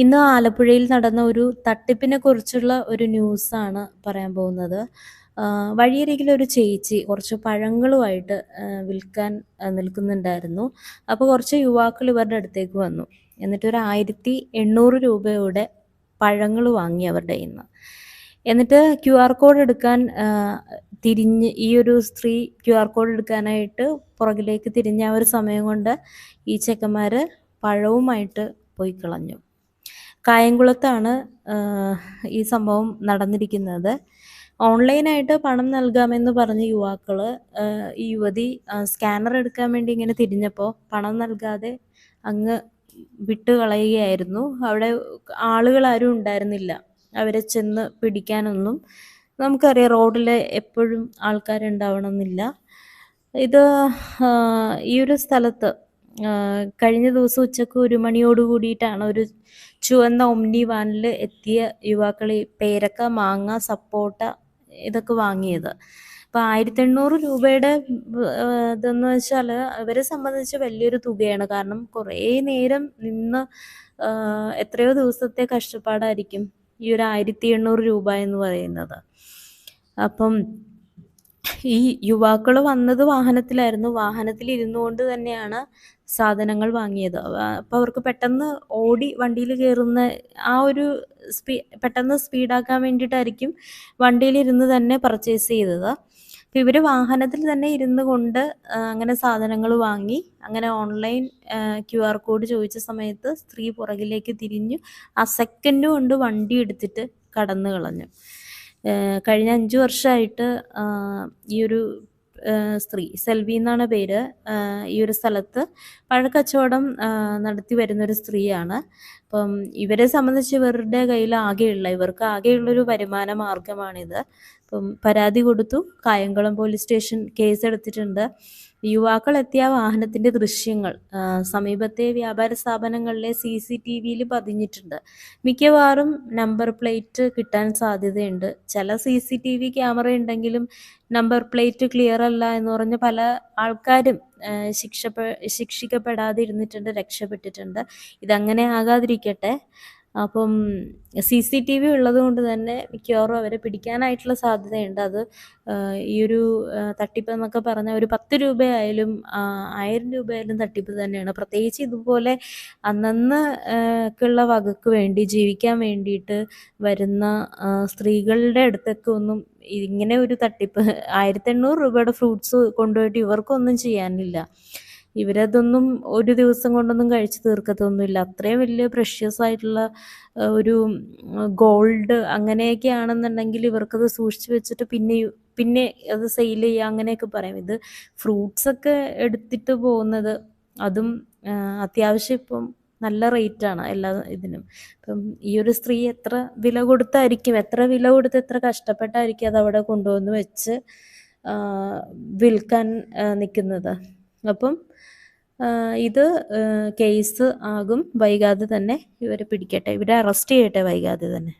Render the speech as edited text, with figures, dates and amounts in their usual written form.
ഇന്ന് ആലപ്പുഴയിൽ നടന്ന ഒരു തട്ടിപ്പിനെ കുറിച്ചുള്ള ഒരു ന്യൂസാണ് പറയാൻ പോകുന്നത്. വഴിയരികിലൊരു ചേച്ചി കുറച്ച് പഴങ്ങളുമായിട്ട് വിൽക്കാൻ നിൽക്കുന്നുണ്ടായിരുന്നു. അപ്പോൾ കുറച്ച് യുവാക്കൾ ഇവരുടെ അടുത്തേക്ക് വന്നു. എന്നിട്ടൊരു 1,800 രൂപയുടെ പഴങ്ങൾ വാങ്ങി അവരുടെ കയ്യിന്ന്. എന്നിട്ട് QR കോഡ് എടുക്കാൻ തിരിഞ്ഞ് ഈ ഒരു സ്ത്രീ QR കോഡ് എടുക്കാനായിട്ട് പുറകിലേക്ക് തിരിഞ്ഞ ആ ഒരു സമയം കൊണ്ട് ഈ ചെക്കന്മാർ പഴവുമായിട്ട് പോയി കളഞ്ഞു. കായംകുളത്താണ് ഈ സംഭവം നടന്നിരിക്കുന്നത്. ഓൺലൈനായിട്ട് പണം നൽകാമെന്ന് പറഞ്ഞ യുവാക്കൾ ഈ യുവതി സ്കാനർ എടുക്കാൻ വേണ്ടി ഇങ്ങനെ തിരിഞ്ഞപ്പോൾ പണം നൽകാതെ അങ്ങ് വിട്ട് കളയുകയായിരുന്നു. അവിടെ ആളുകളാരും ഉണ്ടായിരുന്നില്ല അവരെ ചെന്ന് പിടിക്കാനൊന്നും. നമുക്കറിയാം റോഡിൽ എപ്പോഴും ആൾക്കാരുണ്ടാവണമെന്നില്ല. ഇത് ഈ ഒരു സ്ഥലത്ത് കഴിഞ്ഞ ദിവസം ഉച്ചക്ക് 1 മണിയോട് കൂടിയിട്ടാണ് ഒരു ചുവന്ന ഒമ്നി വാനിൽ എത്തിയ യുവാക്കൾ ഈ പേരക്ക, മാങ്ങ, സപ്പോട്ട ഇതൊക്കെ വാങ്ങിയത്. അപ്പോൾ 1,800 രൂപയുടെ ഇതെന്ന് വെച്ചാൽ അവരെ സംബന്ധിച്ച് വലിയൊരു തുകയാണ്. കാരണം കുറേ നേരം നിന്ന് എത്രയോ ദിവസത്തെ കഷ്ടപ്പാടായിരിക്കും ഈ ഒരു 1,800 രൂപ എന്ന് പറയുന്നത്. അപ്പം ഈ യുവാക്കൾ വന്നത് വാഹനത്തിലായിരുന്നു. വാഹനത്തിൽ ഇരുന്നു കൊണ്ട് തന്നെയാണ് സാധനങ്ങൾ വാങ്ങിയത്. അപ്പോൾ അവർക്ക് പെട്ടെന്ന് ഓടി വണ്ടിയിൽ കയറുന്ന ആ ഒരു പെട്ടെന്ന് സ്പീഡാക്കാൻ വേണ്ടിയിട്ടായിരിക്കും വണ്ടിയിലിരുന്ന് തന്നെ പർച്ചേസ് ചെയ്തത്. അപ്പോൾ ഇവർ വാഹനത്തിൽ തന്നെ ഇരുന്ന് കൊണ്ട് അങ്ങനെ സാധനങ്ങൾ വാങ്ങി. അങ്ങനെ ഓൺലൈൻ QR കോഡ് ചോദിച്ച സമയത്ത് സ്ത്രീ പുറകിലേക്ക് തിരിഞ്ഞു. ആ സെക്കൻഡ് കൊണ്ട് വണ്ടി എടുത്തിട്ട് കടന്നു കളഞ്ഞു. കഴിഞ്ഞ 5 വർഷമായിട്ട് ഈ ഒരു സ്ത്രീ, സെൽവി എന്നാണ് പേര്, ഈ ഒരു സ്ഥലത്ത് പഴക്കച്ചവടം നടത്തി വരുന്നൊരു സ്ത്രീയാണ്. അപ്പം ഇവരെ സംബന്ധിച്ച് ഇവർക്ക് ആകെയുള്ളൊരു വരുമാന മാർഗമാണിത്. അപ്പം പരാതി കൊടുത്തു. കായംകുളം പോലീസ് സ്റ്റേഷൻ കേസെടുത്തിട്ടുണ്ട്. യുവാക്കൾ എത്തിയ വാഹനത്തിൻ്റെ ദൃശ്യങ്ങൾ സമീപത്തെ വ്യാപാര സ്ഥാപനങ്ങളിലെ CCTVയിൽ പതിഞ്ഞിട്ടുണ്ട്. മിക്കവാറും നമ്പർ പ്ലേറ്റ് കിട്ടാൻ സാധ്യതയുണ്ട്. ചില CCTV ക്യാമറ ഉണ്ടെങ്കിലും നമ്പർ പ്ലേറ്റ് ക്ലിയർ അല്ല എന്ന് പറഞ്ഞ് പല ആൾക്കാരും ശിക്ഷിക്കപ്പെടാതെ ഇരുന്നിട്ടുണ്ട്, രക്ഷപ്പെട്ടിട്ടുണ്ട്. ഇതങ്ങനെ ആകാതിരിക്കട്ടെ. അപ്പം CCTV ഉള്ളത് കൊണ്ട് തന്നെ മിക്കവാറും അവരെ പിടിക്കാനായിട്ടുള്ള സാധ്യതയുണ്ട്. അത് ഈ ഒരു തട്ടിപ്പ് എന്നൊക്കെ പറഞ്ഞാൽ ഒരു 10 രൂപയായാലും 1000 രൂപയായാലും തട്ടിപ്പ് തന്നെയാണ്. പ്രത്യേകിച്ച് ഇതുപോലെ അന്നന്ന് ഒക്കെയുള്ള വകക്ക് വേണ്ടി ജീവിക്കാൻ വേണ്ടിയിട്ട് വരുന്ന സ്ത്രീകളുടെ അടുത്തൊക്കെ ഒന്നും ഇങ്ങനെ ഒരു തട്ടിപ്പ് 1,800 രൂപയുടെ ഫ്രൂട്ട്സ് കൊണ്ടുപോയിട്ട് ഇവർക്കൊന്നും ചെയ്യാനില്ല. ഇവരതൊന്നും ഒരു ദിവസം കൊണ്ടൊന്നും കഴിച്ച് തീർക്കത്തൊന്നുമില്ല. അത്രയും വലിയ പ്രഷ്യസ് ആയിട്ടുള്ള ഒരു ഗോൾഡ് അങ്ങനെയൊക്കെ ആണെന്നുണ്ടെങ്കിൽ ഇവർക്കത് സൂക്ഷിച്ച് വെച്ചിട്ട് പിന്നെ അത് സെയിൽ ചെയ്യുക അങ്ങനെയൊക്കെ പറയും. ഇത് ഫ്രൂട്ട്സൊക്കെ എടുത്തിട്ട് പോകുന്നത്, അതും അത്യാവശ്യം ഇപ്പം നല്ല റേറ്റാണ് എല്ലാ ഇതിനും. അപ്പം ഈ ഒരു സ്ത്രീ എത്ര വില കൊടുത്ത് എത്ര കഷ്ടപ്പെട്ടായിരിക്കും അതവിടെ കൊണ്ടുവന്ന് വെച്ച് വിൽക്കാൻ നിൽക്കുന്നത്. അപ്പം ഇത് കേസ് ആകും. വൈകാതെ തന്നെ ഇവരെ പിടിക്കട്ടെ, ഇവരെ അറസ്റ്റ് ചെയ്യട്ടെ വൈകാതെ തന്നെ.